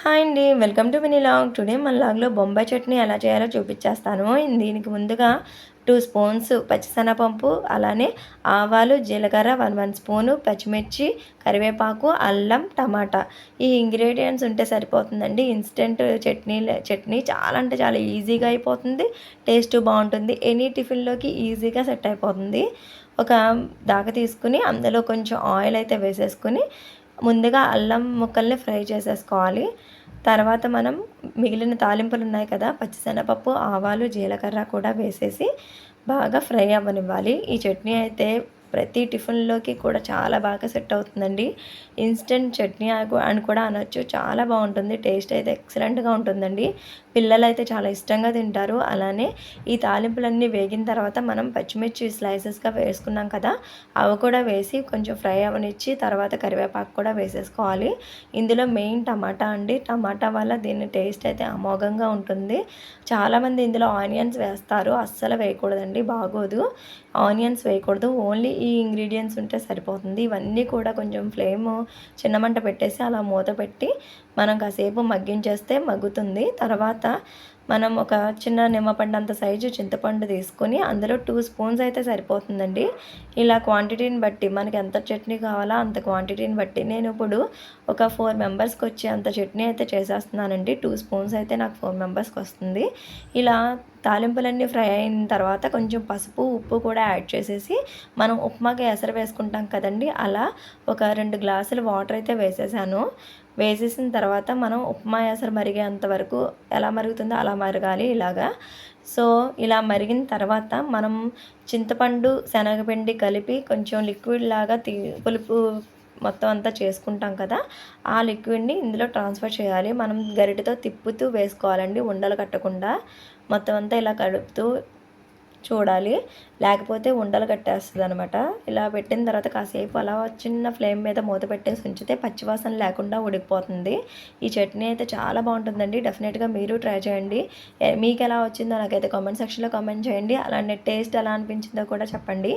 Hi అండి. Welcome to mini log. Today మన లాగ్‌లో బొంబాయి చట్నీ ఎలా చేయాలో చూపిచ్చేస్తాను. దీనికి ముందుగా 2 స్పూన్స్ పచ్చిశనగపప్పు, అలానే ఆవాలు, జీలకర్ర 1 స్పూను, పచ్చిమిర్చి, కరివేపాకు, అల్లం, టమాటా. ఈ ఇంగ్రీడియెంట్స్ ఉంటే సరిపోతుందండి. ఇన్‌స్టంట్ చట్నీ చాలా అంటే చాలా ఈజీగా అయిపోతుంది. టేస్ట్ బావుంటుంది. ఎనీ టిఫిన్‌లోకి ఈజీగా సెట్ అయిపోతుంది. ఒక దాక తీసుకొని అందులో కొంచెం ఆయిల్ అయితే వేసేసుకొని ముందుగా అల్లం ముక్కల్ని ఫ్రై చేసేసుకోవాలి. తర్వాత మనం మిగిలిన తాలింపులున్నాయి కదా! పచ్చిశనగపప్పు, ఆవాలు, జీలకర్ర కూడా వేసేసి బాగా ఫ్రై అవ్వనివ్వాలి. ఈ చట్నీ అయితే ప్రతి టిఫిన్‌లోకి కూడా చాలా బాగా సెట్ అవుతుందండి. ఇన్‌స్టంట్ చట్నీ అని కూడా అనొచ్చు. చాలా బావుంటుంది. టేస్ట్ అయితే ఎక్సలెంట్‌గా ఉంటుందండి. పిల్లలైతే చాలా ఇష్టంగా తింటారు. అలానే ఈ తాలింపులన్నీ వేగిన తర్వాత మనం పచ్చిమిర్చి స్లైసెస్‌గా వేసుకున్నాం కదా! అవి కూడా వేసి కొంచెం ఫ్రై అవ్వనిచ్చి తర్వాత కరివేపాకు కూడా వేసేసుకోవాలి. ఇందులో మెయిన్ టమాటా అండి. టమాటా వల్ల దీని టేస్ట్ అయితే అమోఘంగా ఉంటుంది. చాలామంది ఇందులో ఆనియన్స్ వేస్తారు. అస్సలు వేయకూడదండి, బాగోదు. ఆనియన్స్ వేయకూడదు. ఓన్లీ ఈ ఇంగ్రీడియెంట్స్ ఉంటే సరిపోతుంది. ఇవన్నీ కూడా కొంచెం ఫ్లేము చిన్న మంట పెట్టేసి అలా మూత పెట్టి మనం కాసేపు మగ్గించేస్తే మగ్గుతుంది. తర్వాత మనం ఒక చిన్న నిమ్మపండు సైజు చింతపండు తీసుకొని అందులో 2 స్పూన్స్ అయితే సరిపోతుందండి. ఇలా క్వాంటిటీని బట్టి మనకి ఎంత చట్నీ కావాలో అంత క్వాంటిటీని బట్టి నేను ఇప్పుడు ఒక 4 మెంబర్స్‌కి వచ్చే అంత చట్నీ అయితే చేసేస్తున్నానండి. 2 స్పూన్స్ అయితే నాకు 4 మెంబర్స్‌కి వస్తుంది. ఇలా తాలింపులన్నీ ఫ్రై అయిన తర్వాత కొంచెం పసుపు, ఉప్పు కూడా యాడ్ చేసేసి మనం ఉప్మాకి ఎసరు వేసుకుంటాం కదండీ! అలా ఒక 2 గ్లాసులు వాటర్ అయితే వేసేసాను. వేసేసిన తర్వాత మనం ఉప్మా ఎసరు మరిగేంత వరకు ఎలా మరుగుతుందో అలా మరగాలి ఇలాగా. సో, ఇలా మరిగిన తర్వాత మనం చింతపండు, శనగపిండి కలిపి కొంచెం లిక్విడ్ లాగా పులుపు మొత్తం అంతా చేసుకుంటాం కదా! ఆ లిక్విడ్‌ని ఇందులో ట్రాన్స్‌ఫర్ చేయాలి. మనం గరిటెతో తిప్పుతూ వేసుకోవాలండి, ఉండలు కట్టకుండా. మొత్తం అంతా ఇలా కలుపుతూ చూడాలి. లేకపోతే ఉండలు కట్టేస్తదనమాట. ఇలా పెట్టిన తర్వాత కాసేపు అలా చిన్న ఫ్లేమ్ మీద మూత పెట్టేసి ఉంచితే పచ్చివాసన లేకుండా ఉడికిపోతుంది. ఈ చట్నీ అయితే చాలా బావుంటుందండి. డెఫినెట్‌గా మీరు ట్రై చేయండి. మీకెలా వచ్చిందో నాకైతే కామెంట్ సెక్షన్‌లో కామెంట్ చేయండి. అలానే టేస్ట్ ఎలా అనిపించిందో కూడా చెప్పండి.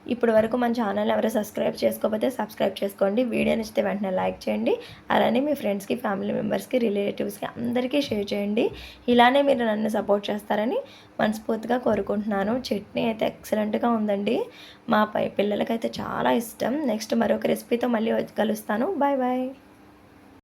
ఇప్పటి వరకు మన ఛానల్‌ని ఎవరైనా సబ్స్క్రైబ్ చేసుకోకపోతే సబ్స్క్రైబ్ చేసుకోండి. వీడియో నచ్చితే వెంటనే లైక్ చేయండి. అలానే మీ ఫ్రెండ్స్‌కి, ఫ్యామిలీ మెంబర్స్‌కి, రిలేటివ్స్‌కి అందరికీ షేర్ చేయండి. ఇలానే మీరు నన్ను సపోర్ట్ చేస్తారని మనస్ఫూర్తిగా కోరుకుంటున్నాను. చట్నీ అయితే ఎక్సలెంట్‌గా ఉందండి. మా పిల్లలకైతే చాలా ఇష్టం. నెక్స్ట్ మరొక రెసిపీతో మళ్ళీ కలుస్తాను. Bye bye.